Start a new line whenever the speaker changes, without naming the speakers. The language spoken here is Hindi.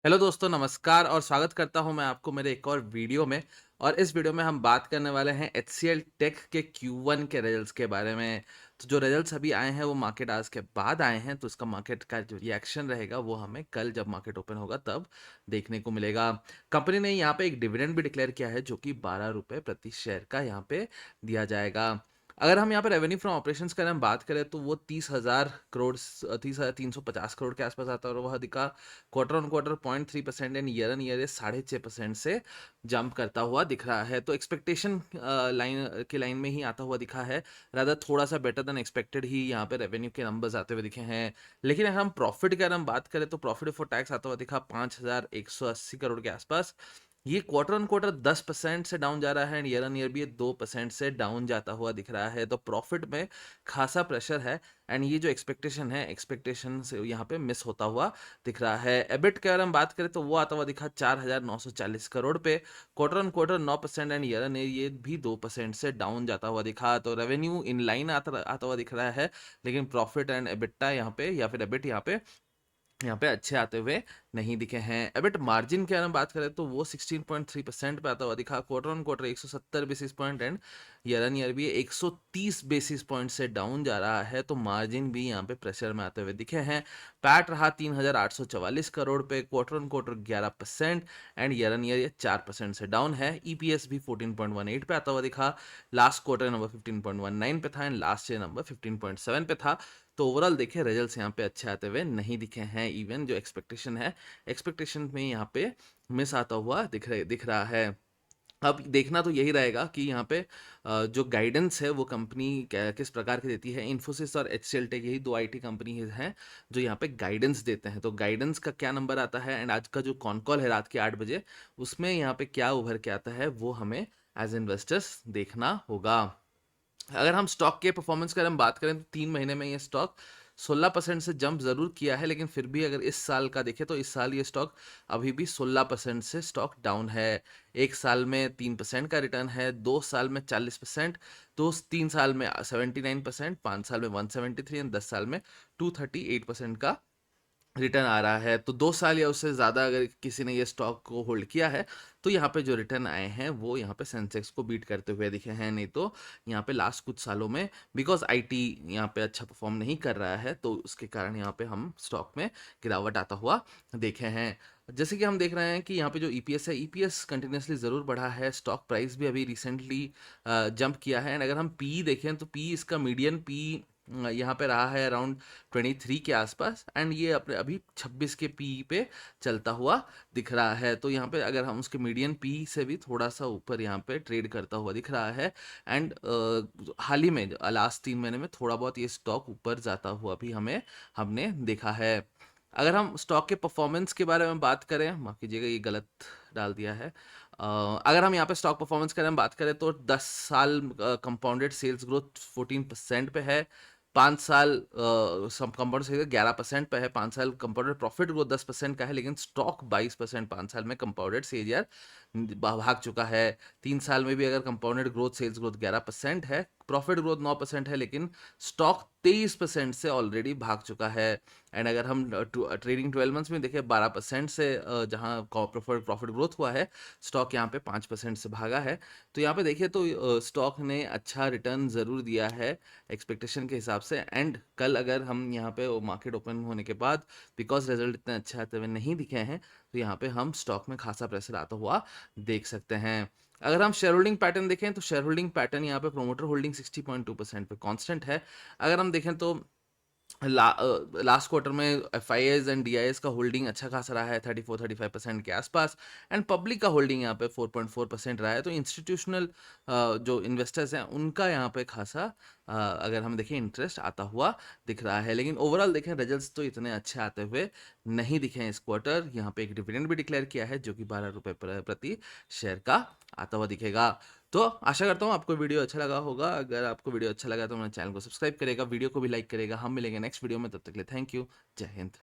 हेलो दोस्तों, नमस्कार और स्वागत करता हूं मैं आपको मेरे एक और वीडियो में। और इस वीडियो में हम बात करने वाले हैं एचसीएल टेक के Q1 के रिजल्ट्स के बारे में। तो जो रिजल्ट्स अभी आए हैं वो मार्केट आज के बाद आए हैं, तो इसका मार्केट का जो रिएक्शन रहेगा वो हमें कल जब मार्केट ओपन होगा तब देखने को मिलेगा। कंपनी ने यहाँ पे एक डिविडेंड भी डिक्लेयर किया है जो कि 12 रुपये प्रति शेयर का यहाँ पे दिया जाएगा। अगर हम यहाँ पे रेवेन्यू फ्रॉम ऑपरेशंस की हम बात करें तो वो 30,000 करोड़ 30,350 करोड़ के आसपास आता है, और वह दिखा quarter on quarter 0.3% and year on year 6.5% से जंप करता हुआ दिख रहा है। तो एक्सपेक्टेशन लाइन में ही आता हुआ दिखा है। रादर थोड़ा सा बेटर देन एक्सपेक्टेड ही यहाँ पे रेवेन्यू के नंबर्स आते हुए दिखे हैं। लेकिन अगर हम प्रॉफिट की अगर हम बात करें तो प्रॉफिट बिफोर टैक्स आता हुआ दिखा 5,180 करोड़ के आसपास। ये क्वार्टर ऑन क्वार्टर 10% से डाउन जा रहा है एंड ईयर ऑन ईयर भी ये 2% से डाउन जाता हुआ दिख रहा है। तो प्रॉफिट में खासा प्रेशर है एंड ये जो एक्सपेक्टेशन से यहाँ पे मिस होता हुआ दिख रहा है। एबिट की अगर हम बात करें तो वो आता हुआ दिखा 4,940 करोड़ पे, quarter on quarter 9% and year on year ये भी 2% से डाउन जाता हुआ दिखा। तो रेवेन्यू इन लाइन आता हुआ दिख रहा है, लेकिन प्रॉफिट एंड एबिटा यहाँ पे या फिर एबिट यहाँ पे अच्छे आते हुए नहीं दिखे हैं। एबिट मार्जिन की अगर हम बात करें तो वो 16.3% पे आता हुआ दिखा, quarter on quarter 170 basis point and year on year भी 130 बेसिस पॉइंट से डाउन जा रहा है। तो मार्जिन भी यहाँ पे प्रेशर में आते हुए दिखे हैं। पैट रहा 3,844 करोड़ पे, quarter on quarter 11% and year on year ये 4% से डाउन है। ईपीएस भी 14.18 पे आता हुआ दिखा। लास्ट क्वार्टर नंबर 15.19 पे था एंड लास्ट ईयर नंबर 15.7 पे था। तो ओवरऑल देखें रिजल्ट्स यहाँ पे अच्छे आते हुए नहीं दिखे हैं। इवन जो एक्सपेक्टेशन में यहाँ पे मिस आता हुआ दिख रहा है। अब देखना तो यही रहेगा कि यहाँ पे जो गाइडेंस है वो कंपनी किस प्रकार की देती है। इन्फोसिस और एचसीएल टेक यही दो आईटी कंपनी हैं जो यहाँ पे गाइडेंस देते हैं। तो गाइडेंस का क्या नंबर आता है एंड आज का जो कॉन कॉल है रात के 8 बजे, उसमें यहाँ पे क्या उभर के आता है वो हमें एज इन्वेस्टर्स देखना होगा। अगर हम स्टॉक के परफॉर्मेंस की अगर हम बात करें तो 3 महीने में ये स्टॉक 16% से जंप जरूर किया है, लेकिन फिर भी अगर इस साल का देखें तो इस साल ये स्टॉक अभी भी 16% से स्टॉक डाउन है। एक साल में 3% का रिटर्न है, 2 साल में 40%, 3 साल में 79%, 5 साल में 173 एंड 10 साल में 238% का रिटर्न आ रहा है। तो 2 साल या उससे ज़्यादा अगर किसी ने ये स्टॉक को होल्ड किया है तो यहाँ पे जो रिटर्न आए हैं वो यहाँ पे सेंसेक्स को बीट करते हुए दिखे हैं। नहीं तो यहाँ पे लास्ट कुछ सालों में बिकॉज आईटी यहाँ पे अच्छा परफॉर्म नहीं कर रहा है तो उसके कारण यहाँ पे हम स्टॉक में गिरावट आता हुआ देखे हैं। जैसे कि हम देख रहे हैं कि यहाँ पे जो ईपीएस है, ईपीएस कंटिन्यूसली ज़रूर बढ़ा है। स्टॉक प्राइस भी अभी रिसेंटली जंप किया है एंड अगर हम पी देखें तो पी इसका मीडियन पी यहाँ पे रहा है अराउंड 23 के आसपास एंड ये अपने अभी 26 के पी पे चलता हुआ दिख रहा है। तो यहाँ पे अगर हम उसके मीडियन पी से भी थोड़ा सा ऊपर यहाँ पे ट्रेड करता हुआ दिख रहा है एंड हाल ही में लास्ट 3 महीने में थोड़ा बहुत ये स्टॉक ऊपर जाता हुआ भी हमने देखा है। अगर हम स्टॉक के परफॉर्मेंस के बारे में बात करें, माफ कीजिएगा ये गलत डाल दिया है। अगर हम यहाँ पे स्टॉक परफॉर्मेंस की हम बात करें तो 10 साल कंपाउंडेड सेल्स ग्रोथ 14% पे है। 5 साल कंपाउंडेड सेल्स 11% पे है। 5 साल कंपाउंडेड प्रॉफिट ग्रोथ 10% का है, लेकिन स्टॉक 22% 5 साल में कंपाउंडेड सीएजीआर भाग चुका है। 3 साल में भी अगर कंपाउंडेड ग्रोथ सेल्स ग्रोथ 11% है, प्रॉफिट ग्रोथ 9% है, लेकिन स्टॉक 23% से ऑलरेडी भाग चुका है। एंड अगर हम ट्रेडिंग 12 मंथ्स में देखें 12% से जहां प्रॉफिट ग्रोथ हुआ है, स्टॉक यहाँ पे 5% से भागा है। तो यहाँ पे देखिए तो स्टॉक ने अच्छा रिटर्न ज़रूर दिया है एक्सपेक्टेशन के हिसाब से। एंड कल अगर हम यहाँ पे मार्केट ओपन होने के बाद बिकॉज रिजल्ट इतने अच्छे आते हुए नहीं दिखे हैं तो यहाँ पे हम स्टॉक में खासा प्रेशर आता हुआ देख सकते हैं। अगर हम शेयर होल्डिंग पैटर्न देखें तो शेयर होल्डिंग पैटर्न यहाँ पे प्रोमोटर होल्डिंग 60.2% पे कांस्टेंट है। अगर हम देखें तो लास्ट क्वार्टर में F I Is and D I S का होल्डिंग अच्छा खासा रहा है 34-35% के आसपास एंड पब्लिक का होल्डिंग यहाँ पे 4.4% रहा है। तो इंस्टीट्यूशनल जो इन्वेस्टर्स हैं उनका यहाँ पे खासा अगर हम देखें इंटरेस्ट आता हुआ दिख रहा है। लेकिन ओवरऑल देखें रिजल्ट्स तो इतने अच्छे आते हुए नहीं दिखे हैं इस क्वार्टर। यहाँ पे एक डिविडेंड भी डिक्लेयर किया है जो कि 12 रुपये प्रति शेयर का आता हुआ दिखेगा। तो आशा करता हूँ आपको वीडियो अच्छा लगा होगा। अगर आपको वीडियो अच्छा लगा तो मेरे चैनल को सब्सक्राइब करेगा, वीडियो को भी लाइक करेगा। हम मिलेंगे नेक्स्ट वीडियो में, तब तक के लिए थैंक यू। जय हिंद।